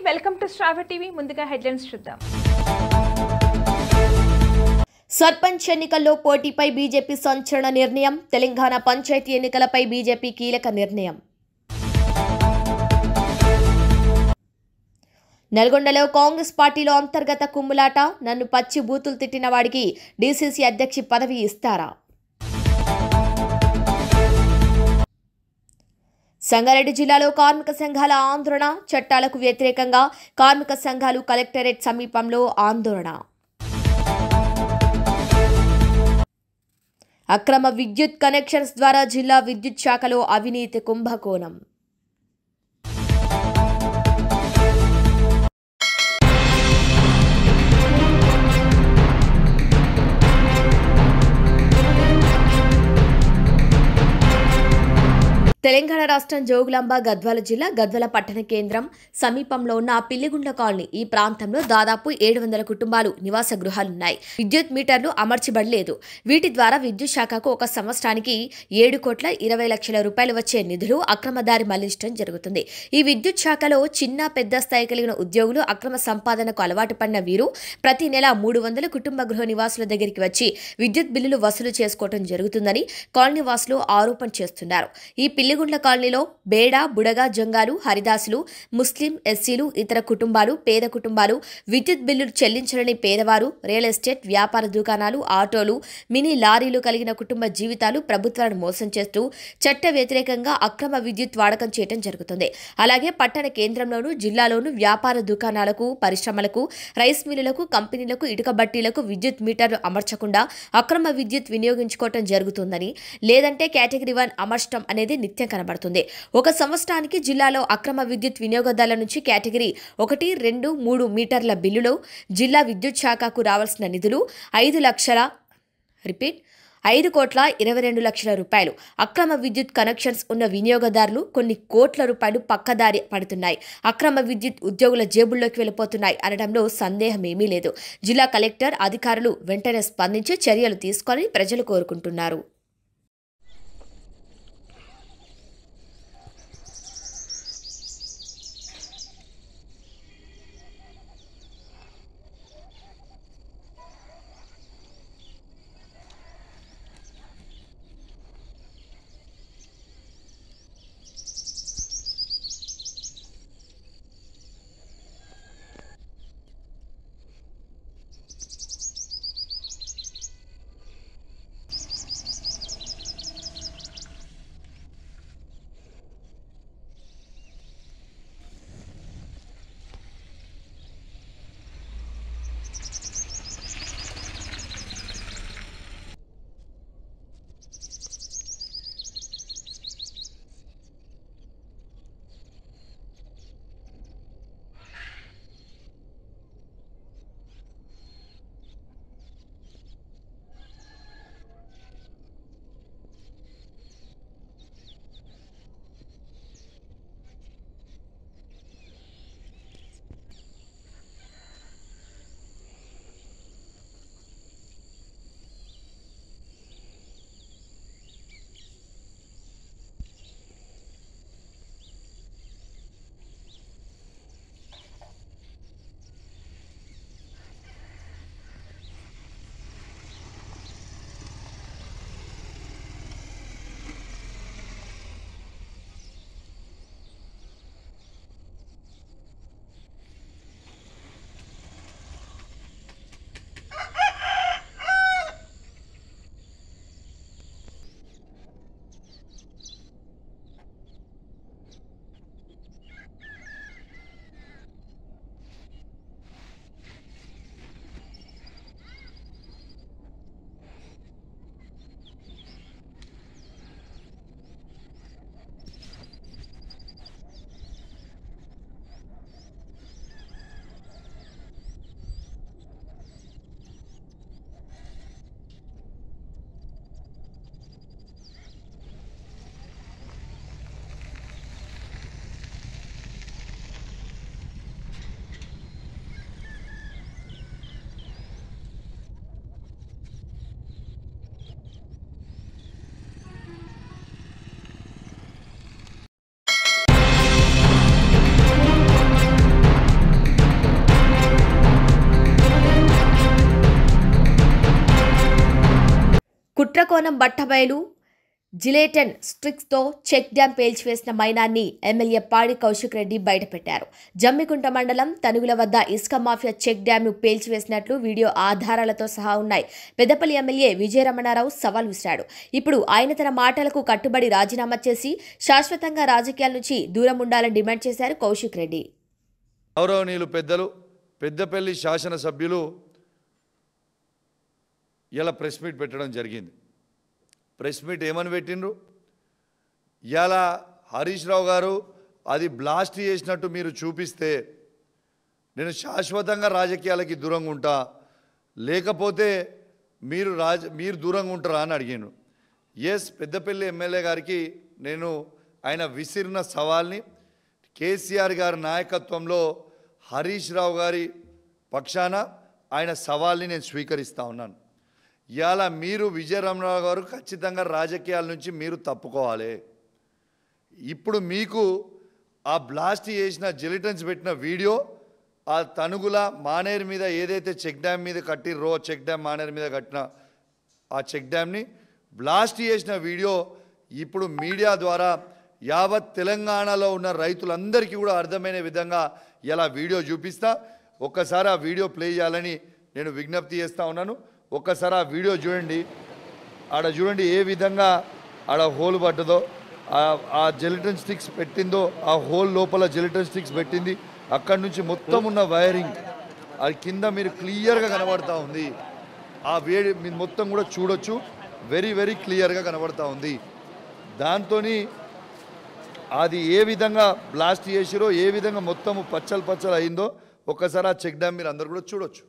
Welcome to Shravya TV. ముందుగా headlines చూద్దాం. సర్పంచ్ ఎన్నికల్లో పోటీపై బీజేపీ సంచలన నిర్ణయం. తెలంగాణ పంచాయతీ ఎన్నికలపై బీజేపీ కీలక నిర్ణయం. నల్గొండలో కాంగ్రెస్ పార్టీలో అంతర్గత కుమ్ములాట. నన్ను పచ్చి బూతులు తిట్టిన వాడికి డీసీసీ అధ్యక్ష పదవి ఇస్తారా? సంగారెడ్డి జిల్లాలో కార్మిక సంఘాల ఆందోళన. చట్టాలకు వ్యతిరేకంగా కార్మిక సంఘాలు కలెక్టరేట్ సమీపంలో ఆందోళన. అక్రమ విద్యుత్ కనెక్షన్స్ ద్వారా జిల్లా విద్యుత్ శాఖలో అవినీతి కుంభకోణం. తెలంగాణ రాష్ట్రం జోగులాంబ గద్వాల జిల్లా గద్వాల పట్టణ కేంద్రం సమీపంలో ఉన్న పిల్లిగుండ్ల కాలనీ ఈ ప్రాంతంలో దాదాపు 700 కుటుంబాలు నివాస గృహాలున్నాయి. విద్యుత్ మీటర్లు అమర్చబడలేదు. వీటి ద్వారా విద్యుత్ శాఖకు ఒక సంవత్సరానికి 7,20,00,000 రూపాయలు వచ్చే నిధులు అక్రమదారి మళ్లించడం జరుగుతుంది. ఈ విద్యుత్ శాఖలో చిన్న పెద్ద స్థాయి కలిగిన ఉద్యోగులు అక్రమ సంపాదనకు అలవాటు పడిన వీరు ప్రతి నెల 300 కుటుంబ గృహ నివాసుల దగ్గరికి వచ్చి విద్యుత్ బిల్లులు వసూలు చేసుకోవడం జరుగుతుందని కాలనీ వాసులు ఆరోపణ చేస్తున్నారు. ఈ పిల్లిగుండ్ల కాలనీలో బేడ, బుడగ, జంగాలు, హరిదాసులు, ముస్లిం, ఎస్సీలు, ఇతర కుటుంబాలు, పేద కుటుంబాలు, విద్యుత్ బిల్లులు చెల్లించలేని పేదవారు, రియల్ ఎస్టేట్, వ్యాపార దుకాణాలు, ఆటోలు, మినీ లారీలు కలిగిన కుటుంబ జీవితాలు ప్రభుత్వాలను మోసం చేస్తూ చట్ట వ్యతిరేకంగా అక్రమ విద్యుత్ వాడకం చేయడం జరుగుతుంది. అలాగే పట్టణ కేంద్రంలోనూ జిల్లాలోనూ వ్యాపార దుకాణాలకు, పరిశ్రమలకు, రైస్ మిల్లులకు, కంపెనీలకు, ఇటుక బట్టీలకు విద్యుత్ మీటర్లు అమర్చకుండా అక్రమ విద్యుత్ వినియోగించుకోవడం జరుగుతుందని, లేదంటే కేటగిరీ 1 అమర్చడం అనేది నిత్యం కనబడుతుంది. ఒక సంవత్సరానికి జిల్లాలో అక్రమ విద్యుత్ వినియోగదారుల నుంచి కేటగిరీ 1, 2, 3 మీటర్ల బిల్లులు జిల్లా విద్యుత్ శాఖకు రావాల్సిన నిధులు 5,22,00,000 రూపాయలు. అక్రమ విద్యుత్ కనెక్షన్స్ ఉన్న వినియోగదారులు కొన్ని కోట్ల రూపాయలు పక్కదారి పడుతున్నాయి. అక్రమ విద్యుత్ ఉద్యోగుల జేబుల్లోకి వెళ్ళిపోతున్నాయి అనడంలో సందేహమేమీ లేదు. జిల్లా కలెక్టర్, అధికారులు వెంటనే స్పందించి చర్యలు తీసుకోవాలని ప్రజలు కోరుకుంటున్నారు. శ్రీకాకుళం బట్టబయలు జిలేటన్ స్ట్రిక్స్తో చెక్ డ్యాం పేల్చివేసిన మైనాన్ని ఎమ్మెల్యే పాడి కౌశిక్ రెడ్డి బయటపెట్టారు. జమ్మికుంట మండలం తనుగుల వద్ద ఇసుక మాఫియా చెక్ డ్యాంను పేల్చివేసినట్లు వీడియో ఆధారాలతో సహా ఉన్నాయి. పెద్దపల్లి ఎమ్మెల్యే విజయరమణారావు సవాల్ విసిరాడు. ఇప్పుడు ఆయన తన మాటలకు కట్టుబడి రాజీనామా చేసి శాశ్వతంగా రాజకీయాల నుంచి దూరం ఉండాలని డిమాండ్ చేశారు కౌశిక్ రెడ్డి. గౌరవనీయులు పెద్దలు పెద్దపల్లి శాసనసభ్యులు ఇలా ప్రెస్ మీట్ పెట్టడం జరిగింది. ప్రెస్ మీట్ ఏమని పెట్టిండ్రు? ఇలా హరీష్ రావు గారు అది బ్లాస్ట్ చేసినట్టు మీరు చూపిస్తే నేను శాశ్వతంగా రాజకీయాలకి దూరంగా ఉంటా, లేకపోతే మీరు దూరంగా ఉంటారా అని అడిగాను. పెద్దపల్లి ఎమ్మెల్యే గారికి నేను ఆయన విసిరిన సవాల్ని కేసీఆర్ గారి నాయకత్వంలో హరీష్ రావు గారి పక్షాన ఆయన సవాల్ని నేను స్వీకరిస్తూ ఉన్నాను. ఇవాళ మీరు విజయరమణరావు గారు ఖచ్చితంగా రాజకీయాల నుంచి మీరు తప్పుకోవాలి. ఇప్పుడు మీకు ఆ బ్లాస్ట్ చేసిన జిలిటన్స్ పెట్టిన వీడియో ఆ తనుగుల మానేరు మీద ఏదైతే చెక్ డ్యామ్ మీద కట్టిర్రో చెక్ డ్యామ్ మానేరు మీద కట్టిన ఆ చెక్ డ్యామ్ని బ్లాస్ట్ చేసిన వీడియో ఇప్పుడు మీడియా ద్వారా యావత్ తెలంగాణలో ఉన్న రైతులందరికీ కూడా అర్థమైన విధంగా ఇలా వీడియో చూపిస్తా. ఒక్కసారి ఆ వీడియో ప్లే చేయాలని నేను విజ్ఞప్తి చేస్తూ ఉన్నాను. ఒక్కసారి ఆ వీడియో చూడండి. ఆడ చూడండి ఏ విధంగా ఆడ హోల్ పడ్డదో, ఆ జెలిటన్ స్టిక్స్ పెట్టిందో, ఆ హోల్ లోపల జెలిటన్ స్టిక్స్ పెట్టింది. అక్కడి నుంచి మొత్తం ఉన్న వైరింగ్ అది కింద మీరు క్లియర్గా కనబడతా ఉంది. ఆ వేడి మీరు మొత్తం కూడా చూడొచ్చు, వెరీ వెరీ క్లియర్గా కనబడతా ఉంది. దాంతో అది ఏ విధంగా బ్లాస్ట్ చేసిరో, ఏ విధంగా మొత్తము పచ్చలు అయిందో ఒక్కసారి ఆ చెక్ డ్యామ్ మీరు అందరు కూడా చూడొచ్చు.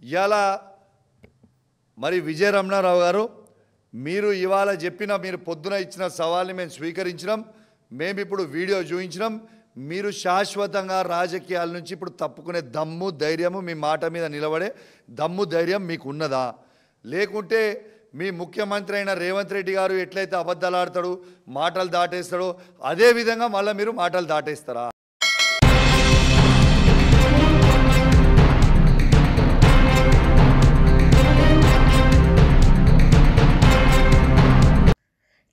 ఇవాళ మరి విజయరమణారావు గారు మీరు ఇవాళ చెప్పిన మీరు పొద్దున ఇచ్చిన సవాల్ని మేము స్వీకరించినాం. మేము ఇప్పుడు వీడియో చూపించినాం. మీరు శాశ్వతంగా రాజకీయాల నుంచి ఇప్పుడు తప్పుకునే దమ్ము ధైర్యము, మీ మాట మీద నిలబడే దమ్ము ధైర్యం మీకు ఉన్నదా? లేకుంటే మీ ముఖ్యమంత్రి అయిన రేవంత్ రెడ్డి గారు ఎట్లయితే అబద్ధాలు ఆడతాడు, మాటలు దాటేస్తాడో అదే విధంగా మళ్ళీ మీరు మాటలు దాటేస్తారా?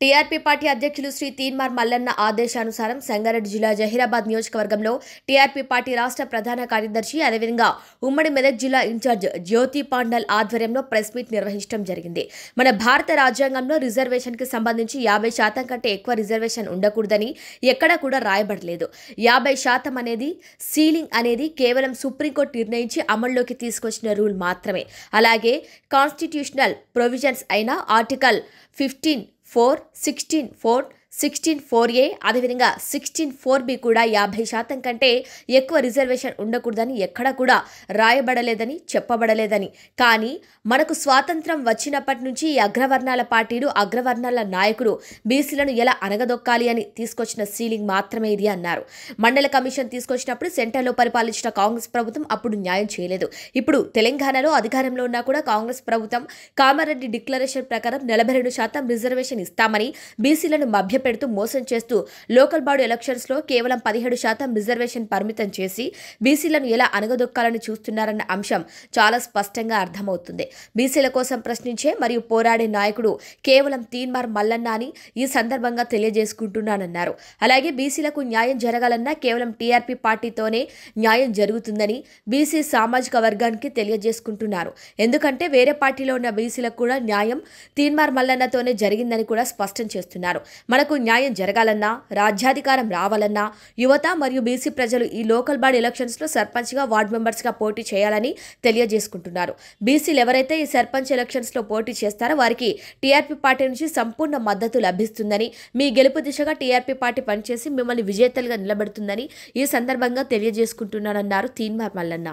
టీఆర్పీ పార్టీ అధ్యక్షులు శ్రీ తీన్మార్ మల్లన్న ఆదేశానుసారం సంగారెడ్డి జిల్లా జహీరాబాద్ నియోజకవర్గంలో టీఆర్పీ పార్టీ రాష్ట్ర ప్రధాన కార్యదర్శి అదేవిధంగా ఉమ్మడి మెదక్ జిల్లా ఇన్ఛార్జ్ జ్యోతి పాండల్ ఆధ్వర్యంలో ప్రెస్ మీట్ నిర్వహించడం జరిగింది. మన భారత రాజ్యాంగంలో రిజర్వేషన్కి సంబంధించి 50% కంటే ఎక్కువ రిజర్వేషన్ ఉండకూడదని ఎక్కడా కూడా రాయబడలేదు. 50% అనేది సీలింగ్ అనేది కేవలం సుప్రీంకోర్టు నిర్ణయించి అమల్లోకి తీసుకొచ్చిన రూల్ మాత్రమే. అలాగే కాన్స్టిట్యూషనల్ ప్రొవిజన్స్ అయిన ఆర్టికల్ 15(4), 16(4), 16(4)A అదేవిధంగా 16(4)B కూడా 50% కంటే ఎక్కువ రిజర్వేషన్ ఉండకూడదని ఎక్కడా కూడా రాయబడలేదని చెప్పబడలేదని. కానీ మనకు స్వాతంత్రం వచ్చినప్పటి నుంచి ఈ అగ్రవర్ణాల పార్టీలు అగ్రవర్ణాల నాయకులు బీసీలను ఎలా అనగదొక్కాలి అని తీసుకొచ్చిన సీలింగ్ మాత్రమే ఇది అన్నారు. మండల కమిషన్ తీసుకొచ్చినప్పుడు సెంటర్లో పరిపాలించిన కాంగ్రెస్ ప్రభుత్వం అప్పుడు న్యాయం చేయలేదు. ఇప్పుడు తెలంగాణలో అధికారంలో ఉన్నా కూడా కాంగ్రెస్ ప్రభుత్వం కామారెడ్డి డిక్లరేషన్ ప్రకారం 42% రిజర్వేషన్ ఇస్తామని బీసీలను మభ్యపెడుతూ మోసం చేస్తూ లోకల్ బాడీ ఎలక్షన్స్ లో కేవలం 17% రిజర్వేషన్ పరిమితం చేసి బీసీలను ఎలా అనగదొక్కాలని చూస్తున్నారన్న అంశం చాలా స్పష్టంగా అర్థమవుతుంది. బీసీల కోసం ప్రశ్నించే మరియు పోరాడే నాయకుడు కేవలం తీన్మార్ మల్లన్న అని ఈ సందర్భంగా తెలియజేసుకుంటున్నానన్నారు. అలాగే బీసీలకు న్యాయం జరగాలన్నా కేవలం టీఆర్పీ పార్టీతోనే న్యాయం జరుగుతుందని బీసీ సామాజిక వర్గానికి తెలియజేసుకుంటున్నారు. ఎందుకంటే వేరే పార్టీలో ఉన్న బీసీలకు కూడా న్యాయం తీన్మార్ మల్లన్నతోనే జరిగిందని కూడా స్పష్టం చేస్తున్నారు. మనకు న్యాయం జరగాలన్నా రాజ్యాధికారం రావాలన్నా యువత మరియు బీసీ ప్రజలు ఈ లోకల్ బాడీ ఎలక్షన్స్లో సర్పంచ్గా వార్డు మెంబర్స్గా పోటీ చేయాలని తెలియజేసుకుంటున్నారు. బీసీలు ఎవరైతే ఈ సర్పంచ్ ఎలక్షన్స్లో పోటీ చేస్తారో వారికి టీఆర్పీ పార్టీ నుంచి సంపూర్ణ మద్దతు లభిస్తుందని, మీ గెలుపు దిశగా టీఆర్పీ పార్టీ పనిచేసి మిమ్మల్ని విజేతలుగా నిలబెడుతుందని ఈ సందర్భంగా తెలియజేసుకుంటున్నారన్నారు తీన్మార్ మల్లన్న.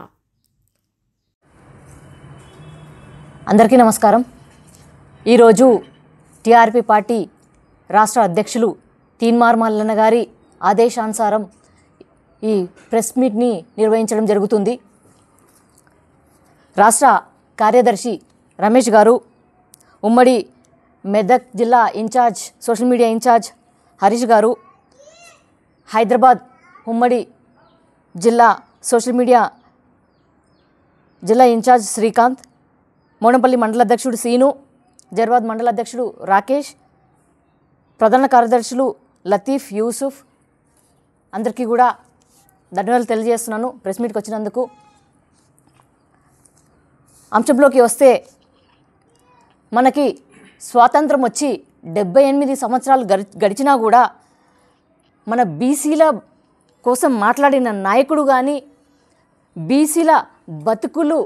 అందరికీ నమస్కారం. ఈరోజు టీఆర్పీ పార్టీ రాష్ట్ర అధ్యక్షులు తీన్మార్ మల్లన్న గారి ఆదేశానుసారం ఈ ప్రెస్ మీట్ని నిర్వహించడం జరుగుతుంది. రాష్ట్ర కార్యదర్శి రమేష్ గారు, ఉమ్మడి మెదక్ జిల్లా incharge social media incharge Harish గారు, హైదరాబాద్ ఉమ్మడి జిల్లా సోషల్ మీడియా జిల్లా ఇన్ఛార్జ్ శ్రీకాంత్, మోనంపల్లి మండల అధ్యక్షుడు సీను, జైరాబాద్ మండల అధ్యక్షుడు రాకేష్, ప్రధాన కార్యదర్శులు లతీఫ్, యూసుఫ్, అందరికీ కూడా ధన్యవాదాలు తెలియజేస్తున్నాను ప్రెస్ మీట్కి వచ్చినందుకు. అంశంలోకి వస్తే, మనకి స్వాతంత్రం వచ్చి 78 సంవత్సరాలు గడిచినా కూడా మన బీసీల కోసం మాట్లాడిన నాయకుడు కానీ, బీసీల బతుకులు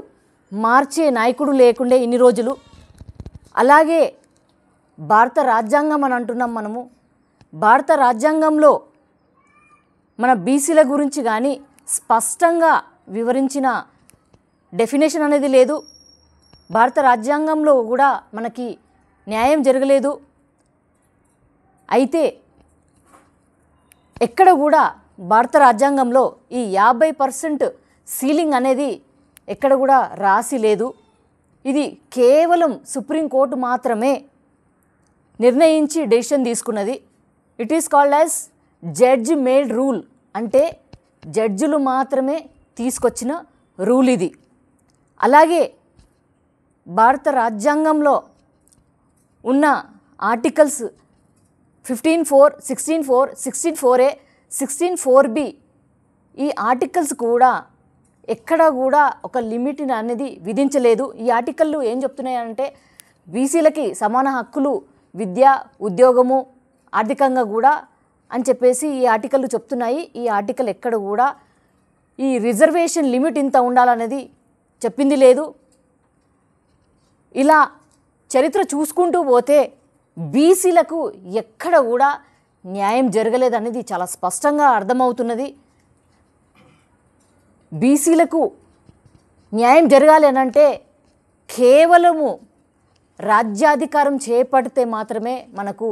మార్చే నాయకుడు లేకుండే ఇన్ని రోజులు. అలాగే భారత రాజ్యాంగం అని అంటున్నాం మనము. భారత రాజ్యాంగంలో మన బీసీల గురించి కానీ స్పష్టంగా వివరించిన డెఫినేషన్ అనేది లేదు. భారత రాజ్యాంగంలో కూడా మనకి న్యాయం జరగలేదు. అయితే ఎక్కడ కూడా భారత రాజ్యాంగంలో ఈ 50% సీలింగ్ అనేది ఎక్కడ కూడా రాసి లేదు. ఇది కేవలం సుప్రీంకోర్టు మాత్రమే నిర్ణయించి డెసిషన్ తీసుకున్నది. It is called as judge made rule, అంటే జడ్జిలు మాత్రమే తీసుకొచ్చిన రూల్ ఇది. అలాగే భారత రాజ్యాంగంలో ఉన్న ఆర్టికల్స్ 15(4), 16(4), 16(4)A, 16(4)B ఈ ఆర్టికల్స్ కూడా ఎక్కడ కూడా ఒక లిమిట్ అనేది విధించలేదు. ఈ ఆర్టికల్లు ఏం చెప్తున్నాయంటే బీసీలకి సమాన హక్కులు, విద్య, ఉద్యోగము, ఆర్థికంగా కూడా అని చెప్పేసి ఈ ఆర్టికల్లు చెప్తున్నాయి. ఈ ఆర్టికల్ ఎక్కడ కూడా ఈ రిజర్వేషన్ లిమిట్ ఇంత ఉండాలనేది చెప్పింది లేదు. ఇలా చరిత్ర చూసుకుంటూ పోతే బీసీలకు ఎక్కడ కూడా న్యాయం జరగలేదనేది చాలా స్పష్టంగా అర్థమవుతున్నది. బీసీలకు న్యాయం జరగాలి అనంటే కేవలము రాజ్యాధికారం చేపడితే మాత్రమే మనకు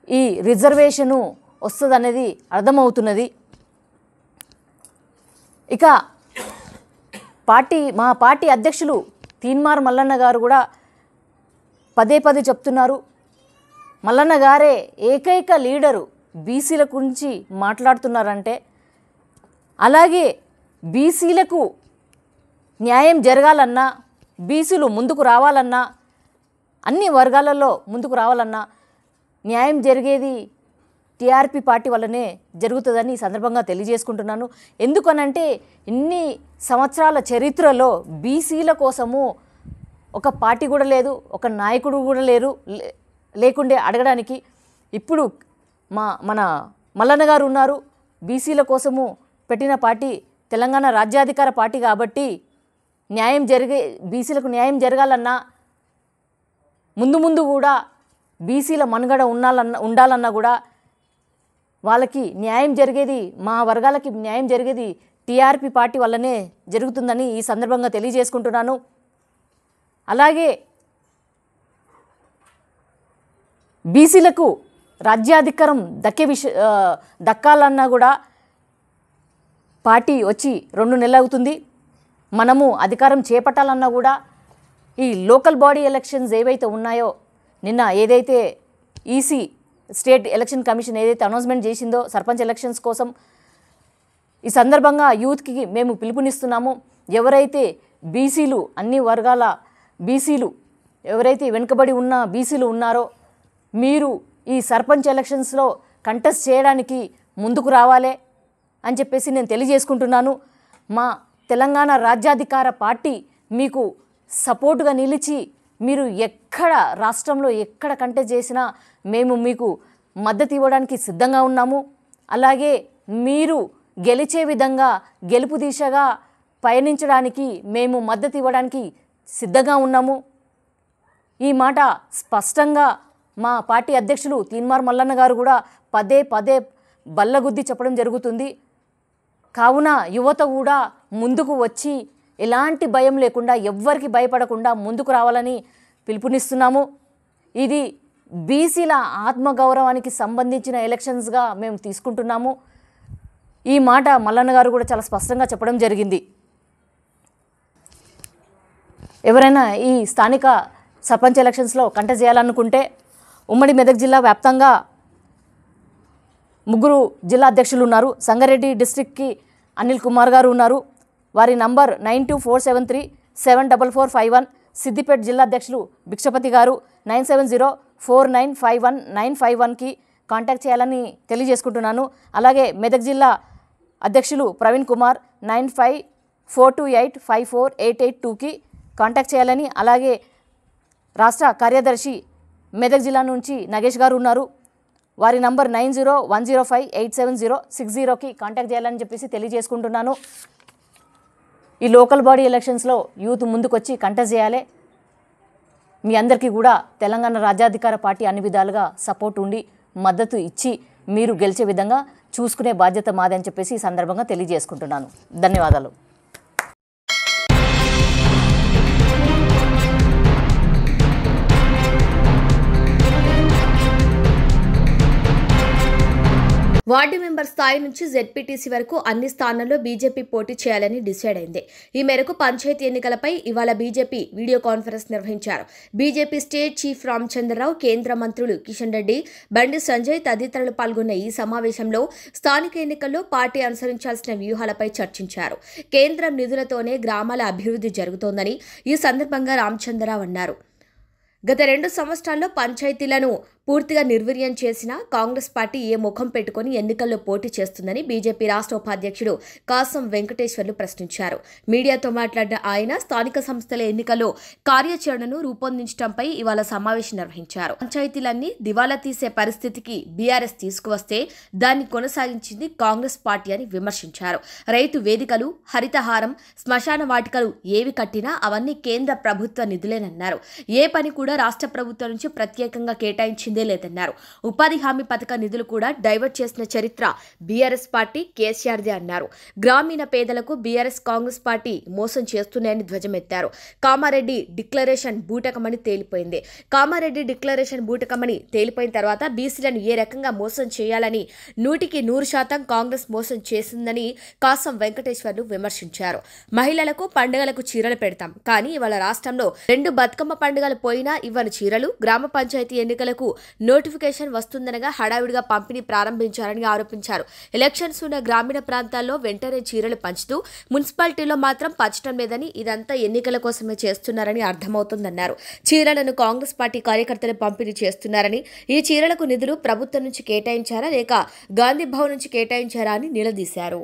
ఈ రిజర్వేషను వస్తుందనేది అర్థమవుతున్నది. ఇక మా పార్టీ అధ్యక్షులు తీన్మార్ మల్లన్న గారు కూడా పదే చెప్తున్నారు. మల్లన్న గారే ఏకైక లీడరు బీసీల గురించి మాట్లాడుతున్నారంటే, అలాగే బీసీలకు న్యాయం జరగాలన్నా, బీసీలు ముందుకు రావాలన్నా, అన్ని వర్గాలలో ముందుకు రావాలన్నా న్యాయం జరిగేది టీఆర్పీ పార్టీ వల్లనే జరుగుతుందని ఈ సందర్భంగా తెలియజేసుకుంటున్నాను. ఎందుకనంటే ఇన్ని సంవత్సరాల చరిత్రలో బీసీల కోసము ఒక పార్టీ కూడా లేదు, ఒక నాయకుడు కూడా లేకుండే అడగడానికి. ఇప్పుడు మన మల్లన్న గారు ఉన్నారు. బీసీల కోసము పెట్టిన పార్టీ తెలంగాణ రాజ్యాధికార పార్టీ కాబట్టి బీసీలకు న్యాయం జరగాలన్నా, ముందు కూడా బీసీల మనుగడ ఉండాలన్నా కూడా వాళ్ళకి న్యాయం జరిగేది, మా వర్గాలకి న్యాయం జరిగేది టీఆర్పీ పార్టీ వల్లనే జరుగుతుందని ఈ సందర్భంగా తెలియజేసుకుంటున్నాను. అలాగే బీసీలకు రాజ్యాధికారం దక్కాలన్నా కూడా పార్టీ వచ్చి 2 నెలలు అవుతుంది. మనము అధికారం చేపట్టాలన్నా కూడా ఈ లోకల్ బాడీ ఎలక్షన్స్ ఏవైతే ఉన్నాయో, నిన్న ఏదైతే ఈసీ స్టేట్ ఎలక్షన్ కమిషన్ ఏదైతే అనౌన్స్మెంట్ చేసిందో సర్పంచ్ ఎలక్షన్స్ కోసం, ఈ సందర్భంగా యూత్కి మేము పిలుపునిస్తున్నాము. ఎవరైతే బీసీలు, అన్ని వర్గాల బీసీలు ఎవరైతే వెనుకబడి ఉన్న బీసీలు ఉన్నారో, మీరు ఈ సర్పంచ్ ఎలక్షన్స్లో కంటెస్ట్ చేయడానికి ముందుకు రావాలి అని చెప్పేసి నేను తెలియజేసుకుంటున్నాను. మా తెలంగాణ రాజ్యాధికార పార్టీ మీకు సపోర్టుగా నిలిచి, మీరు ఎక్కడ రాష్ట్రంలో ఎక్కడ కంటెస్ట్ చేసినా మేము మీకు మద్దతు ఇవ్వడానికి సిద్ధంగా ఉన్నాము. అలాగే మీరు గెలిచే విధంగా, గెలుపు దిశగా పయనించడానికి మేము మద్దతు ఇవ్వడానికి సిద్ధంగా ఉన్నాము. ఈ మాట స్పష్టంగా మా పార్టీ అధ్యక్షులు తీన్మార్ మల్లన్న గారు కూడా పదే బల్లగుద్ది చెప్పడం జరుగుతుంది. కావున యువత కూడా ముందుకు వచ్చి ఎలాంటి భయం లేకుండా, ఎవ్వరికి భయపడకుండా ముందుకు రావాలని పిలుపునిస్తున్నాము. ఇది బీసీల ఆత్మగౌరవానికి సంబంధించిన ఎలక్షన్స్గా మేము తీసుకుంటున్నాము. ఈ మాట మల్లన్న గారు కూడా చాలా స్పష్టంగా చెప్పడం జరిగింది. ఎవరైనా ఈ స్థానిక సర్పంచ్ ఎలక్షన్స్లో కంటెస్ట్ చేయాలనుకుంటే ఉమ్మడి మెదక్ జిల్లా వ్యాప్తంగా 3 జిల్లా అధ్యక్షులు ఉన్నారు. సంగారెడ్డి డిస్ట్రిక్ట్కి అనిల్ కుమార్ గారు ఉన్నారు. వారి నంబర్ 9247374451. సిద్దిపేట జిల్లా అధ్యక్షులు భిక్షపతి గారు 9704951951కి కాంటాక్ట్ చేయాలని తెలియజేసుకుంటున్నాను. అలాగే మెదక్ జిల్లా అధ్యక్షులు ప్రవీణ్ కుమార్ 9542854882కి కాంటాక్ట్ చేయాలని, అలాగే రాష్ట్ర కార్యదర్శి మెదక్ జిల్లా నుంచి నగేష్ గారు ఉన్నారు, వారి నంబర్ 9010587060కి కాంటాక్ట్ చేయాలని చెప్పేసి తెలియజేసుకుంటున్నాను. ఈ లోకల్ బాడీ ఎలక్షన్స్లో యూత్ ముందుకొచ్చి కంటెస్ట్ చేయాలి. మీ అందరికీ కూడా తెలంగాణ రాజ్యాధికార పార్టీ అన్ని విధాలుగా సపోర్ట్ ఉండి మద్దతు ఇచ్చి మీరు గెలిచే విధంగా చూసుకునే బాధ్యత మాది అని చెప్పేసి ఈ సందర్భంగా తెలియజేసుకుంటున్నాను. ధన్యవాదాలు. వార్డు మెంబర్ స్థాయి నుంచి జెడ్పీటీసీ వరకు అన్ని స్థానాల్లో బీజేపీ పోటీ చేయాలని డిసైడ్ అయింది. ఈ మేరకు పంచాయతీ ఎన్నికలపై ఇవాళ బీజేపీ వీడియో కాన్ఫరెన్స్ నిర్వహించారు. బీజేపీ స్టేట్ చీఫ్ రామచంద్రరావు, కేంద్ర మంత్రులు కిషన్ రెడ్డి, బండి సంజయ్ తదితరులు పాల్గొన్న ఈ సమావేశంలో స్థానిక ఎన్నికల్లో పార్టీ అనుసరించాల్సిన వ్యూహాలపై చర్చించారు. కేంద్రం నిధులతోనే గ్రామాల అభివృద్ధి జరుగుతోందని ఈ సందర్భంగా రామచంద్రరావు అన్నారు. గత 2 సంవత్సరాల్లో పంచాయతీలను పూర్తిగా నిర్వీర్యం చేసిన కాంగ్రెస్ పార్టీ ఏ ముఖం పెట్టుకుని ఎన్నికల్లో పోటీ చేస్తుందని బీజేపీ రాష్ట్ర ఉపాధ్యక్షుడు కాసం వెంకటేశ్వర్లు ప్రశ్నించారు. మీడియాతో మాట్లాడిన ఆయన స్థానిక సంస్థల ఎన్నికల్లో కార్యాచరణను రూపొందించడంపై ఇవాళ సమావేశం నిర్వహించారు. పంచాయతీలన్నీ దివాలా తీసే పరిస్థితికి బీఆర్ఎస్ తీసుకువస్తే దాన్ని కొనసాగించింది కాంగ్రెస్ పార్టీ అని విమర్శించారు. రైతు వేదికలు, హరితహారం, శ్మశాన వాటికలు ఏవి కట్టినా అవన్నీ కేంద్ర ప్రభుత్వ నిధులేనన్నారు. ఏ పని కూడా రాష్ట్ర ప్రభుత్వం నుంచి ప్రత్యేకంగా కేటాయించింది లేదన్నారు. ఉపాధి హామీ పథక నిధులు కూడా డైవర్ట్ చేసిన చరిత్ర బీఆర్ఎస్ పార్టీ కేసీఆర్దే అన్నారు. గ్రామీణ పేదలకు బీఆర్ఎస్ కాంగ్రెస్ పార్టీ మోసం చేస్తున్నాయని ధ్వజమెత్తారు. కామారెడ్డి డిక్లరేషన్ బూటకమని తేలిపోయింది. కామారెడ్డి డిక్లరేషన్ బూటకమని తేలిపోయిన తర్వాత బీసీలను ఏ రకంగా మోసం చేయాలని 100% కాంగ్రెస్ మోసం చేసిందని కాసం వెంకటేశ్వర్లు విమర్శించారు. మహిళలకు పండుగలకు చీరలు పెడతాం, కానీ ఇవాళ రాష్ట్రంలో 2 బతుకమ్మ పండుగలు పోయినా ఇవ్వని చీరలు, గ్రామ పంచాయతీ ఎన్నికలకు నోటిఫికేషన్ వస్తుందనగా హడావిడిగా పంపిణీ ప్రారంభించారని ఆరోపించారు. ఎలక్షన్స్ ఉన్న గ్రామీణ ప్రాంతాల్లో వెంటనే చీరలు పంచుతూ మున్సిపాలిటీలో మాత్రం పంచడం లేదని, ఇదంతా ఎన్నికల కోసమే చేస్తున్నారని అర్థమవుతుందన్నారు. చీరలను కాంగ్రెస్ పార్టీ కార్యకర్తలు పంపిణీ చేస్తున్నారని, ఈ చీరలకు నిధులు ప్రభుత్వం నుంచి కేటాయించారా లేక గాంధీ భవన్ నుంచి కేటాయించారా అని నిలదీశారు.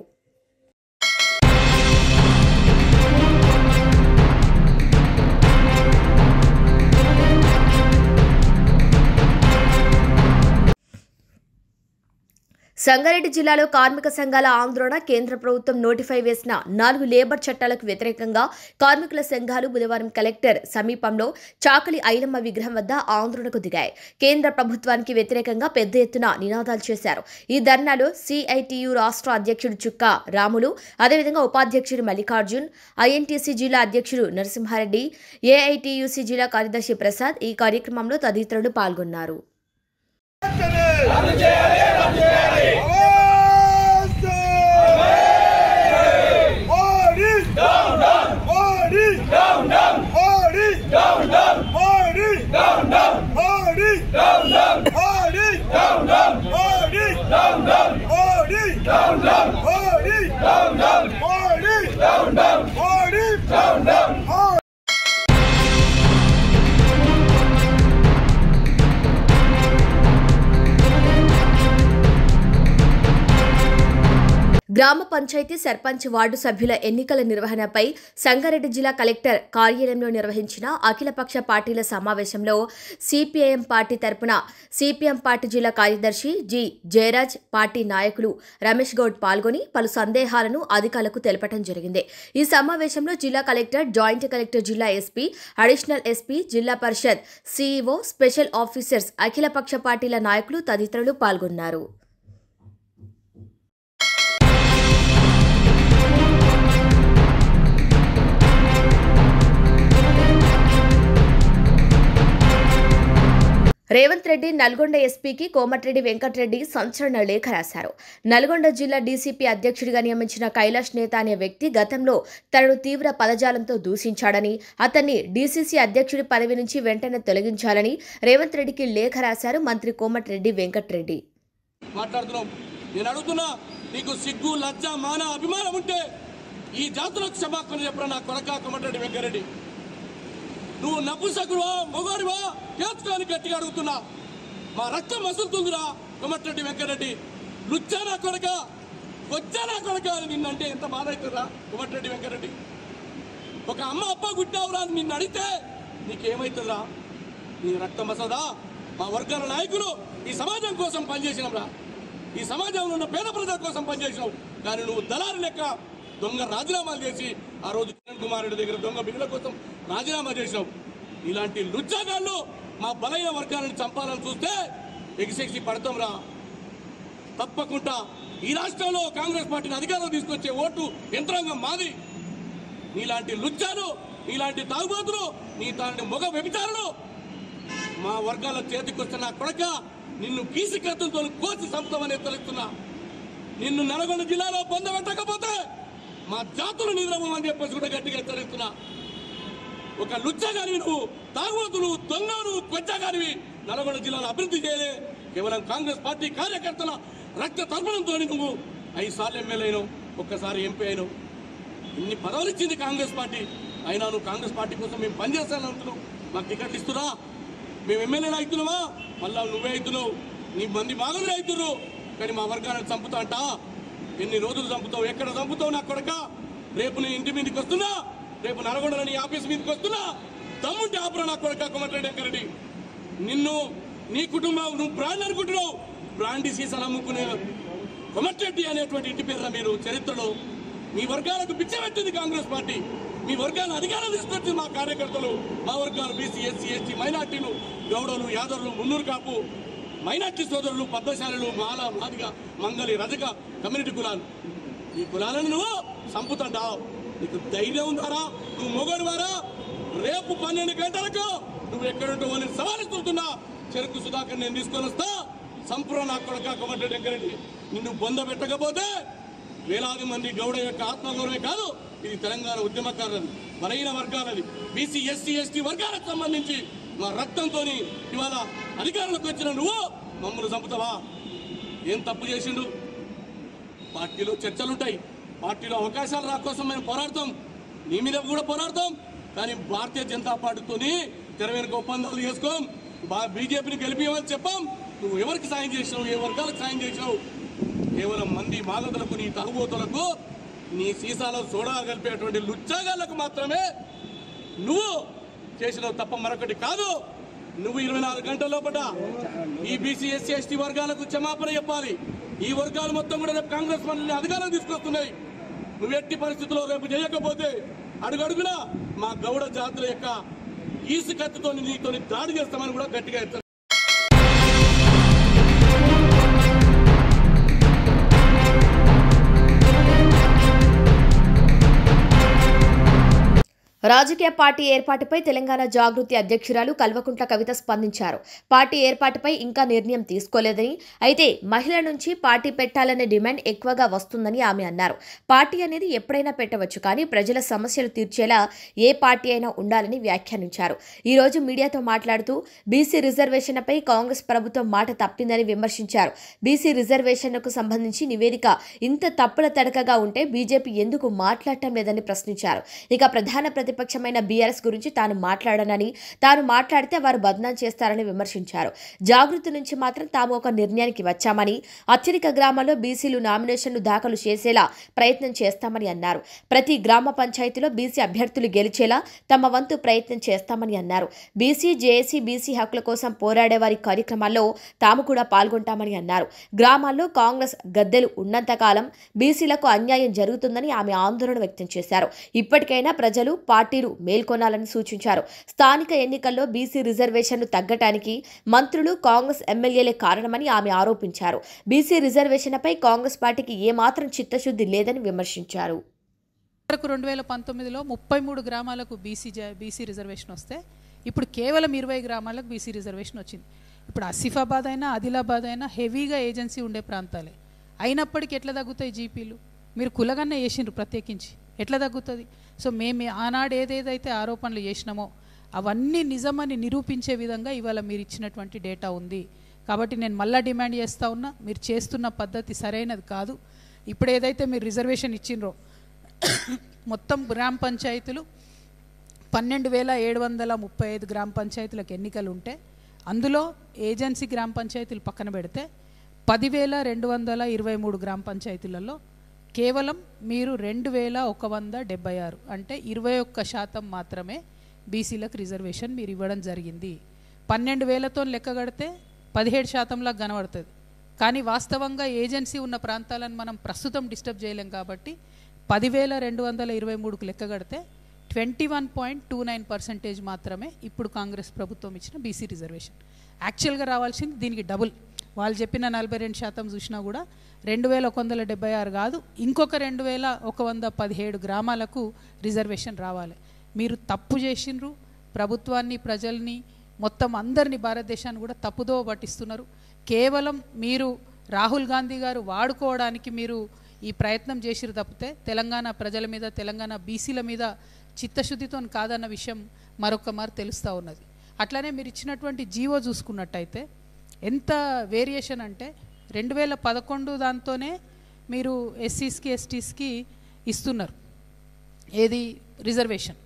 సంగారెడ్డి జిల్లాలో కార్మిక సంఘాల ఆందోళన. కేంద్ర ప్రభుత్వం నోటిఫై వేసిన 4 లేబర్ చట్టాలకు వ్యతిరేకంగా కార్మికుల సంఘాలు బుధవారం కలెక్టర్ సమీపంలో చాకలి ఐలమ్మ విగ్రహం వద్ద ఆందోళనకు దిగాయి. కేంద్ర ప్రభుత్వానికి వ్యతిరేకంగా పెద్ద ఎత్తున నినాదాలు చేశారు. ఈ ధర్నాలో సిఐటియు రాష్ట్ర అధ్యక్షుడు చుక్కా రాములు, అదేవిధంగా ఉపాధ్యక్షుడు మల్లికార్జున్, ఐఎన్టీసీ జిల్లా అధ్యక్షుడు నరసింహారెడ్డి, ఏఐటియుసి జిల్లా కార్యదర్శి ప్రసాద్ ఈ కార్యక్రమంలో తదితరులు పాల్గొన్నారు. గ్రామ పంచాయతీ సర్పంచ్ వార్డు సభ్యుల ఎన్నికల నిర్వహణపై సంగారెడ్డి జిల్లా కలెక్టర్ కార్యాలయంలో నిర్వహించిన అఖిలపక్ష పార్టీల సమావేశంలో సిపిఐఎం పార్టీ తరపున సిపిఎం పార్టీ జిల్లా కార్యదర్శి జి జయరాజ్, పార్టీ నాయకులు రమేష్ గౌడ్ పాల్గొని పలు సందేహాలను అధికారులకు తెలపడం జరిగింది. ఈ సమావేశంలో జిల్లా కలెక్టర్, జాయింట్ కలెక్టర్, జిల్లా ఎస్పీ, అడిషనల్ ఎస్పీ, జిల్లా పరిషత్ సిఇఓ, స్పెషల్ ఆఫీసర్స్, అఖిలపక్ష పార్టీల నాయకులు తదితరులు పాల్గొన్నారు. రేవంత్ రెడ్డి నల్గొండ ఎస్పీకి కోమటిరెడ్డి వెంకటరెడ్డి సంచలన లేఖ రాశారు. నల్గొండ జిల్లా డీసీపీ అధ్యక్షుడిగా నియమించిన కైలాష్ నేత అనే వ్యక్తి గతంలో తనను తీవ్ర పదజాలంతో దూషించాడని, అతన్ని డీసీసీ అధ్యక్షుడి పదవి నుంచి వెంటనే తొలగించాలని రేవంత్ రెడ్డికి లేఖ రాశారు మంత్రి కోమటిరెడ్డి వెంకటరెడ్డి. నేను అడుగుతున్నా, నీకు సిగ్గు, లజ్జ, మాన, అభిమానం ఉంటే ఈ జాతులకు క్షమాపణ చెప్పరా నా కొరక కోమటిరెడ్డి వెంకటరెడ్డి. నువ్వు నపుసకుడువా మొగాడివా తేల్చుకొని గట్టిగా అడుగుతున్నా. మా రక్తం మసులుతుందిరా కోమటిరెడ్డి వెంకటరెడ్డి. లుచ్చానా కొడక వచ్చానా కొడక అని నిన్నంటే ఎంత బాధ అవుతుందా కోమటిరెడ్డి వెంకటరెడ్డి? ఒక అమ్మ అప్ప గుట్టావురా అని నిన్ను అడిగితే నీకేమవుతుందా? నీ రక్తం మసదా? మా వర్గాల నాయకులు ఈ సమాజం కోసం పనిచేసినాంరా. ఈ సమాజంలో ఉన్న పేద ప్రజల కోసం పనిచేసినావు. కానీ నువ్వు దళారు లెక్క దొంగ రాజీనామాలు చేసి ఆ రోజు కిరణ్ కుమార్ రెడ్డి దగ్గర దొంగ బిల్లుల కోసం రాజీనామా చేసినావు. ఇలాంటి లుచ్చాగాళ్ళు మా బలైన వర్గాలను చంపాలని చూస్తే ఎగిసెగిసి పడతాంరా. తప్పకుండా ఈ రాష్ట్రంలో కాంగ్రెస్ పార్టీని అధికారంలో తీసుకొచ్చే ఓటు యంత్రాంగం మాది. నీలాంటి లుచ్చాలు, నీలాంటి తాగుబోతులు, నీ తాని మొగ వ్యభిచారులు మా వర్గాల చేతికి వస్తున్న కొడక నిన్ను కీసి కత్తులతో కోసి సంపుతామని హెచ్చరిస్తున్నా. నిన్ను నల్గొండ జిల్లాలో పొందబెట్టకపోతే మా జాతులు నిద్రపోమని చెప్పేసి కూడా గట్టిగా హెచ్చరిస్తున్నా. ఒక లుచ్చగానివి నువ్వు, తాగుబోతులు, దొంగలు, కొచ్చగానివి నల్గొండ జిల్లాలో అభివృద్ధి చేయలే. కేవలం కాంగ్రెస్ పార్టీ కార్యకర్తల రక్త తర్పణంతో నువ్వు 5 సార్లు ఎమ్మెల్యే అయినావు, ఒక్కసారి ఎంపీ అయినావు. ఇన్ని పదవులు ఇచ్చింది కాంగ్రెస్ పార్టీ. అయినా నువ్వు కాంగ్రెస్ పార్టీ కోసం మేము పనిచేస్తానంటున్నావు. మాకు టికెట్లు ఇస్తున్నా, మేము ఎమ్మెల్యేలు అవుతున్నావా? మళ్ళా నువ్వే అవుతున్నావు, నీ మంది మాగదులు అవుతున్నారు. కానీ మా వర్గాన్ని చంపుతా అంట. ఎన్ని రోజులు చంపుతావు, ఎక్కడ చంపుతావు నా కొడక? రేపు నీ ఇంటి మీదకి వస్తున్నా, రేపు నల్గొండలో నీ ఆఫీస్ మీదకి వస్తున్నా. దమ్ముంటే ఆపురా నా కొడక కోమటిరెడ్డి వెంకటరెడ్డి. నిన్ను, నీ కుటుంబం, నువ్వు బ్రాండ్ అనుకుంటున్నావు. బ్రాండీ సీసాలు అమ్ముకునే కోమటిరెడ్డి అనేటువంటి ఇంటి పేరున మీరు చరిత్రలో మీ వర్గాలకు పిచ్చబెట్టింది కాంగ్రెస్ పార్టీ. మీ వర్గాలను అధికారం తీసుకొచ్చింది మా కార్యకర్తలు. మా వర్గాలు బీసీ, ఎస్సీ, ఎస్టీ, మైనార్టీలు, గౌడలు, యాదవులు, మున్నూరు కాపు, మైనార్టీ సోదరులు, పద్మశాలులు, మాల, మాదిగ, మంగళి, రజక కమ్యూనిటీ కులాలు. ఈ కులాలను నువ్వు చంపుతుంటావు. నీకు ధైర్యం ఉందారా? నువ్వు మొగడు వారా? రేపు 12 గంటలకు నువ్వు ఎక్కడుంటావు అని సవాలిస్తున్నా. చెరుకు సుధాకర్ నేను తీసుకొని వస్తా. సంపూర్ణ నా కొడక కోమటిరెడ్డి వెంకటరెడ్డి. నిన్ను బొందబెట్టకపోతే వేలాది మంది గౌడ యొక్క ఆత్మగౌరవమే కాదు, ఇది తెలంగాణ ఉద్యమకారులది, బలహీన వర్గాలది, బీసీ, ఎస్సీ, ఎస్టీ వర్గాలకు సంబంధించి మా రక్తంతో ఇవాళ అధికారంలోకి వచ్చిన నువ్వు మమ్మల్ని చంపుతావా? ఏం తప్పు చేసిండు? పార్టీలో చర్చలుంటాయి, పార్టీలో అవకాశాలు రా కోసం మేము పోరాడతాం, నీ మీద కూడా పోరాడతాం. కానీ భారతీయ జనతా పార్టీతోని తెర వెనుక ఒప్పందాలు చేసుకోం, బీజేపీని గెలిపియమని చెప్పాం. నువ్వు ఎవరికి సాయం చేసినావు, ఏ వర్గాలకు సాయం చేసినావు? కేవలం మంది మాగదులకు, నీ తాగుబోతులకు, నీ సీసాలో సోడా కలిపేటువంటి లుచ్చాగాళ్లకు మాత్రమే నువ్వు చేసినావు తప్ప మరొకటి కాదు. నువ్వు 24 గంటల లోపల ఈ బీసీ, ఎస్సీ, ఎస్టీ వర్గాలకు క్షమాపణ చెప్పాలి. ఈ వర్గాలు మొత్తం కూడా రేపు కాంగ్రెస్ పార్టీని అధికారం తీసుకొస్తున్నాయి. నువ్వు ఎట్టి పరిస్థితుల్లో రేపు చేయకపోతే అడుగడుగునా మా గౌడ జాతుల యొక్క ఈసు కత్తితో నీతో దాడి చేస్తామని కూడా గట్టిగా హెచ్చరిస్తున్నారు. రాజకీయ పార్టీ ఏర్పాటుపై తెలంగాణ జాగృతి అధ్యక్షురాలు కల్వకుంట్ల కవిత స్పందించారు. పార్టీ ఏర్పాటుపై ఇంకా నిర్ణయం తీసుకోలేదని, అయితే మహిళల నుంచి పార్టీ పెట్టాలనే డిమాండ్ ఎక్కువగా వస్తుందని ఆమె అన్నారు. పార్టీ అనేది ఎప్పుడైనా పెట్టవచ్చు, కానీ ప్రజల సమస్యలు తీర్చేలా ఏ పార్టీ అయినా ఉండాలని వ్యాఖ్యానించారు. ఈ రోజు మీడియాతో మాట్లాడుతూ బీసీ రిజర్వేషన్పై కాంగ్రెస్ ప్రభుత్వం మాట తప్పిందని విమర్శించారు. బీసీ రిజర్వేషన్కు సంబంధించి నివేదిక ఇంత తప్పుల తడకగా ఉంటే బీజేపీ ఎందుకు మాట్లాడటం లేదని ప్రశ్నించారు. ఇక ప్రధాన ప్రతిపక్షమైన బీఆర్ఎస్ గురించి తాను మాట్లాడనని, తాను మాట్లాడితే వారు బదనాం చేస్తారని విమర్శించారు. జాగృతి నుంచి మాత్రం తాము ఒక నిర్ణయానికి వచ్చామని, అత్యధిక గ్రామాల్లో బీసీలు నామినేషన్లు దాఖలు చేసేలా ప్రయత్నం చేస్తామని అన్నారు. ప్రతి గ్రామ పంచాయతీలో బీసీ అభ్యర్థులు గెలిచేలా తమ వంతు ప్రయత్నం చేస్తామని అన్నారు. బీసీ, జేఏసీ, బీసీ హక్కుల కోసం పోరాడే వారి కార్యక్రమాల్లో తాము కూడా పాల్గొంటామని అన్నారు. గ్రామాల్లో కాంగ్రెస్ గద్దెలు ఉన్నంతకాలం బీసీలకు అన్యాయం జరుగుతుందని ఆమె ఆందోళన వ్యక్తం చేశారు. ఇప్పటికైనా ప్రజలు, పార్టీలు మేల్కొనాలని సూచించారు. స్థానిక ఎన్నికల్లో బీసీ రిజర్వేషన్లు తగ్గటానికి మంత్రులు, కాంగ్రెస్ ఎమ్మెల్యేలే కారణమని ఆమె ఆరోపించారు. బీసీ రిజర్వేషన్పై కాంగ్రెస్ పార్టీకి ఏమాత్రం చిత్తశుద్ధి లేదని విమర్శించారు. 2019లో 33 గ్రామాలకు బీసీ రిజర్వేషన్ వస్తే ఇప్పుడు కేవలం 20 గ్రామాలకు బీసీ రిజర్వేషన్ వచ్చింది. ఇప్పుడు ఆసిఫాబాద్ అయినా, ఆదిలాబాద్ అయినా హెవీగా ఏజెన్సీ ఉండే ప్రాంతాలే. అయినప్పటికీ ఎట్లా తగ్గుతాయి జీపీలు? మీరు కులగన్న వేసిండ్రు ప్రత్యేకించి, ఎట్లా తగ్గుతుంది? సో మేము ఆనాడు ఏదేదైతే ఆరోపణలు చేసినామో అవన్నీ నిజమని నిరూపించే విధంగా ఇవాళ మీరు ఇచ్చినటువంటి డేటా ఉంది. కాబట్టి నేను మళ్ళీ డిమాండ్ చేస్తూ ఉన్నా, మీరు చేస్తున్న పద్ధతి సరైనది కాదు. ఇప్పుడు ఏదైతే మీరు రిజర్వేషన్ ఇచ్చిండ్రో మొత్తం గ్రామ పంచాయతీలు 12,735 గ్రామ పంచాయతీలకు ఎన్నికలు ఉంటే అందులో ఏజెన్సీ గ్రామ పంచాయతీలు పక్కన పెడితే 10,223 గ్రామ పంచాయతీలలో కేవలం మీరు 2,176 అంటే 21% మాత్రమే బీసీలకు రిజర్వేషన్ మీరు ఇవ్వడం జరిగింది. 12,000తో లెక్క కడితే 17%లా కనబడుతుంది. కానీ వాస్తవంగా ఏజెన్సీ ఉన్న ప్రాంతాలను మనం ప్రస్తుతం డిస్టర్బ్ చేయలేం కాబట్టి 10,223కు లెక్క కడితే 21.29% మాత్రమే ఇప్పుడు కాంగ్రెస్ ప్రభుత్వం ఇచ్చిన బీసీ రిజర్వేషన్. యాక్చువల్గా రావాల్సింది దీనికి డబుల్. వాళ్ళు చెప్పిన 42% చూసినా కూడా 2,176 కాదు, ఇంకొక 2,117 గ్రామాలకు రిజర్వేషన్ రావాలి. మీరు తప్పు చేసిండ్రు. ప్రభుత్వాన్ని, ప్రజల్ని, మొత్తం అందరినీ, భారతదేశాన్ని కూడా తప్పుదో పట్టిస్తున్నారు. కేవలం మీరు రాహుల్ గాంధీ గారు వాడుకోవడానికి మీరు ఈ ప్రయత్నం చేసిరు తప్పితే తెలంగాణ ప్రజల మీద, తెలంగాణ బీసీల మీద చిత్తశుద్ధితో కాదన్న విషయం మరొక మారు తెలుస్తూ ఉన్నది. అట్లానే మీరు ఇచ్చినటువంటి జీవో చూసుకున్నట్టయితే ఎంత వేరియేషన్ అంటే 2011 దాంతోనే మీరు ఎస్సీస్కి, ఎస్టీస్కి ఇస్తున్నారు ఏది రిజర్వేషన్.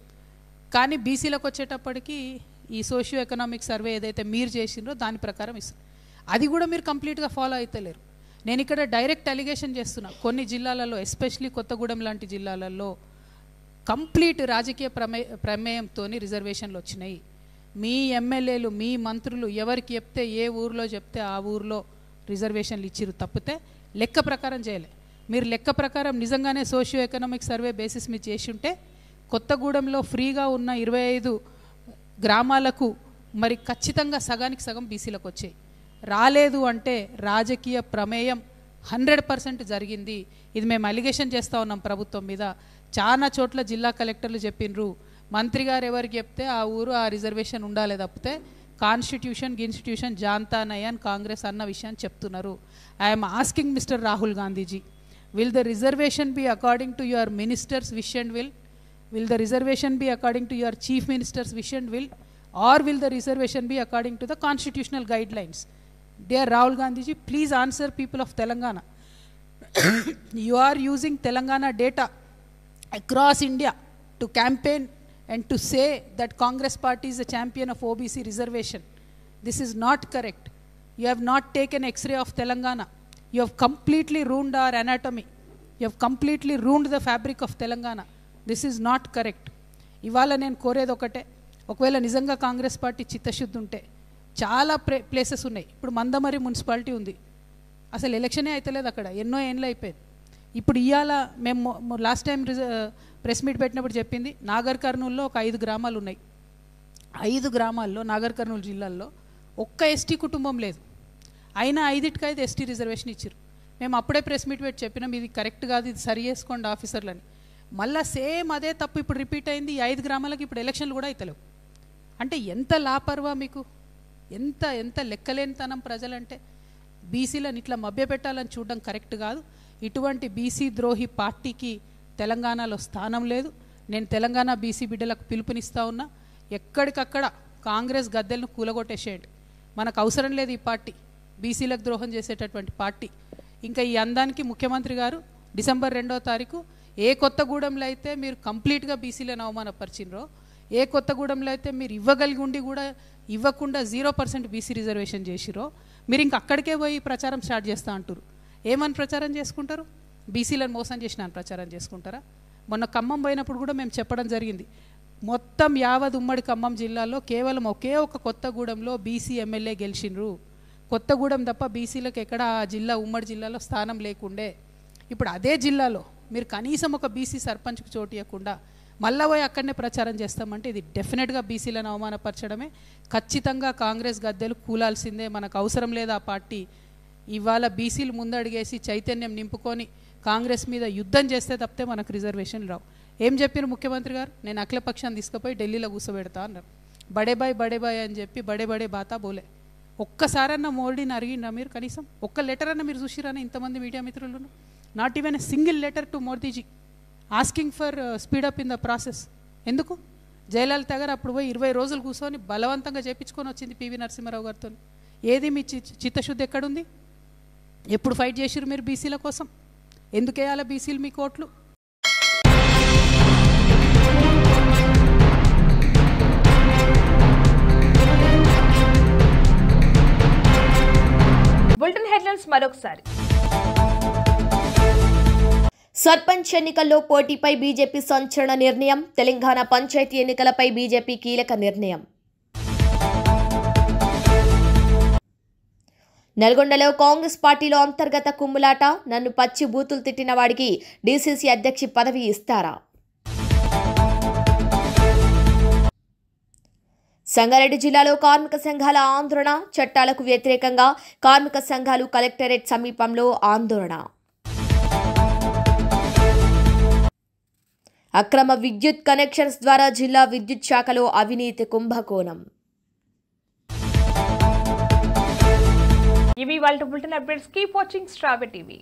కానీ బీసీలకు వచ్చేటప్పటికి ఈ సోషియో ఎకనామిక్ సర్వే ఏదైతే మీరు చేసిండ్రో దాని ప్రకారం ఇస్తున్నారు. అది కూడా మీరు కంప్లీట్గా ఫాలో అవుతలేరు. నేను ఇక్కడ డైరెక్ట్ అలిగేషన్ చేస్తున్నా. కొన్ని జిల్లాలలో, ఎస్పెషలీ కొత్తగూడెం లాంటి జిల్లాలలో కంప్లీట్ రాజకీయ ప్రమేయంతో రిజర్వేషన్లు వచ్చినాయి. మీ ఎమ్మెల్యేలు, మీ మంత్రులు ఎవరికి చెప్తే, ఏ ఊరిలో చెప్తే ఆ ఊరిలో రిజర్వేషన్లు ఇచ్చిరు తప్పితే లెక్క ప్రకారం చేయలే. మీరు లెక్క ప్రకారం నిజంగానే సోషియో ఎకనామిక్ సర్వే బేసిస్ మీద చేసి ఉంటే కొత్తగూడెంలో ఫ్రీగా ఉన్న 25 గ్రామాలకు మరి ఖచ్చితంగా సగానికి సగం బీసీలకు వచ్చాయి. రాలేదు అంటే రాజకీయ ప్రమేయం 100% జరిగింది. ఇది మేము అలిగేషన్ చేస్తూ ఉన్నాం ప్రభుత్వం మీద. చాలా చోట్ల జిల్లా కలెక్టర్లు చెప్పిండ్రు, మంత్రి గారు ఎవరికి చెప్తే ఆ ఊరు ఆ రిజర్వేషన్ ఉండాలి తప్పితే కాన్స్టిట్యూషన్ జాంతానయ్య అని కాంగ్రెస్ అన్న విషయాన్ని చెప్తున్నారు. I'm asking mister Rahul Gandhiji, will the reservation B according to your ministers wish and will? Will the reservation be according to your chief minister's wish and will, or will the reservation be according to the constitutional guidelines? Dear Rahul Gandhi ji, please answer people of Telangana. You are using Telangana data across India to campaign and to say that Congress party is a champion of OBC reservation. This is not correct. You have not taken X-ray of Telangana. You have completely ruined our anatomy. You have completely ruined the fabric of Telangana. This is not correct. ఇవాళ నేను కోరేది ఒకటే, ఒకవేళ నిజంగా Congress party చిత్తశుద్ధి ఉంటే చాలా places ఉన్నాయి. ఇప్పుడు మందమరి మున్సిపాలిటీ ఉంది, అసలు ఎలక్షనే అయితలేదు అక్కడ, ఎన్నో ఏళ్ళు అయిపోయింది. ఇప్పుడు ఇవాళ మేము లాస్ట్ టైం ప్రెస్ మీట్ పెట్టినప్పుడు చెప్పింది, నాగర్ కర్నూల్లో ఒక 5 గ్రామాలు ఉన్నాయి. 5 గ్రామాల్లో నాగర్ కర్నూలు జిల్లాల్లో ఒక్క ఎస్టీ కుటుంబం లేదు. అయినా 5కి ఎస్టీ రిజర్వేషన్ ఇచ్చారు. మేము అప్పుడే ప్రెస్ మీట్ పెట్టి చెప్పినాం, ఇది కరెక్ట్ కాదు, ఇది సరి చేసుకోండి ఆఫీసర్లని. మళ్ళీ సేమ్ అదే తప్పు ఇప్పుడు రిపీట్ అయింది. 5 గ్రామాలకు ఇప్పుడు ఎలక్షన్లు కూడా అవుతలేవు. అంటే ఎంత లాపర్వా మీకు, ఎంత లెక్కలేనితనం ప్రజలంటే. బీసీలను ఇట్లా మభ్యపెట్టాలని చూడడం కరెక్ట్ కాదు. ఇటువంటి బీసీ ద్రోహి పార్టీకి తెలంగాణలో స్థానం లేదు. నేను తెలంగాణ బీసీ బిడ్డలకు పిలుపునిస్తూ ఉన్నా, ఎక్కడికక్కడ కాంగ్రెస్ గద్దెలను కూలగొట్టేసేయండి. మనకు అవసరం లేదు ఈ పార్టీ, బీసీలకు ద్రోహం చేసేటటువంటి పార్టీ. ఇంకా ఈ అందానికి ముఖ్యమంత్రి గారు డిసెంబర్ 2వ తారీఖు ఏ కొత్తగూడెంలో అయితే మీరు కంప్లీట్గా బీసీలను అవమానపరిచినరో, ఏ కొత్తగూడెంలో అయితే మీరు ఇవ్వగలిగి ఉండి కూడా ఇవ్వకుండా 0% బీసీ రిజర్వేషన్ చేసిరో, మీరు ఇంక అక్కడికే పోయి ప్రచారం స్టార్ట్ చేస్తూ అంటారు. ఏమని ప్రచారం చేసుకుంటారు? బీసీలను మోసం చేసిన ప్రచారం చేసుకుంటారా? మొన్న ఖమ్మం పోయినప్పుడు కూడా మేము చెప్పడం జరిగింది, మొత్తం యావత్ ఉమ్మడి ఖమ్మం జిల్లాలో కేవలం ఒకే ఒక కొత్తగూడెంలో బీసీ ఎమ్మెల్యే గెలిచిండ్రు. కొత్తగూడెం తప్ప బీసీలకు ఎక్కడ ఆ జిల్లా, ఉమ్మడి జిల్లాలో స్థానం లేకుండే. ఇప్పుడు అదే జిల్లాలో మీరు కనీసం ఒక బీసీ సర్పంచ్కి చోటు ఇవ్వకుండా మళ్ళా పోయి అక్కడనే ప్రచారం చేస్తామంటే ఇది డెఫినెట్గా బీసీలను అవమానపరచడమే. ఖచ్చితంగా కాంగ్రెస్ గద్దెలు కూలాల్సిందే. మనకు అవసరం లేదు ఆ పార్టీ. ఇవాళ బీసీలు ముందడిగేసి చైతన్యం నింపుకొని కాంగ్రెస్ మీద యుద్ధం చేస్తే తప్పితే మనకు రిజర్వేషన్లు రావు. ఏం చెప్పారు ముఖ్యమంత్రి గారు? నేను అఖిలపక్షాన్ని తీసుకుపోయి ఢిల్లీలో కూర్చోబెడతా అన్నారు. బడే బాయ్ అని చెప్పి బడే బాతా బోలే. ఒక్కసారన్నా మోడీని అడిగిండ్రా మీరు? కనీసం ఒక్క లెటర్ అన్న మీరు చూసిరానా? ఇంతమంది మీడియా మిత్రులను not even a single letter to Modiji asking for speedup in the process. ఎందుకు? జయలలిత గారు అప్పుడు పోయి 20 రోజులు కూర్చొని బలవంతంగా చేపించుకొని వచ్చింది పివి నరసింహారావు గారితో. ఏది మీ చిత్తశుద్ధి ఎక్కడుంది? ఎప్పుడు ఫైట్ చేసిరు మీరు బీసీల కోసం? ఎందుకు వేయాలి బీసీలు మీ కోట్లు? బులెటిన్ హెడ్లైన్స్ మరొకసారి. సర్పంచ్ ఎన్నికల్లో పోటీపై బీజేపీ సంచలన నిర్ణయం. తెలంగాణ పంచాయతీ ఎన్నికలపై బీజేపీ కీలక నిర్ణయం. నల్గొండలో కాంగ్రెస్ పార్టీలో అంతర్గత కుమ్ములాట. నన్ను పచ్చి బూతులు తిట్టిన వాడికి డీసీసీ అధ్యక్ష పదవి ఇస్తారా? సంగారెడ్డి జిల్లాలో కార్మిక సంఘాల ఆందోళన. చట్టాలకు వ్యతిరేకంగా కార్మిక సంఘాలు కలెక్టరేట్ సమీపంలో ఆందోళన. అక్రమ విద్యుత్ కనెక్షన్స్ ద్వారా జిల్లా విద్యుత్ శాఖలో అవినీతి కుంభకోణం. ఇవి వాళ్ళ బులెటిన్ అప్డేట్స్. కీప్ వాచింగ్ స్ట్రాబె టీవీ.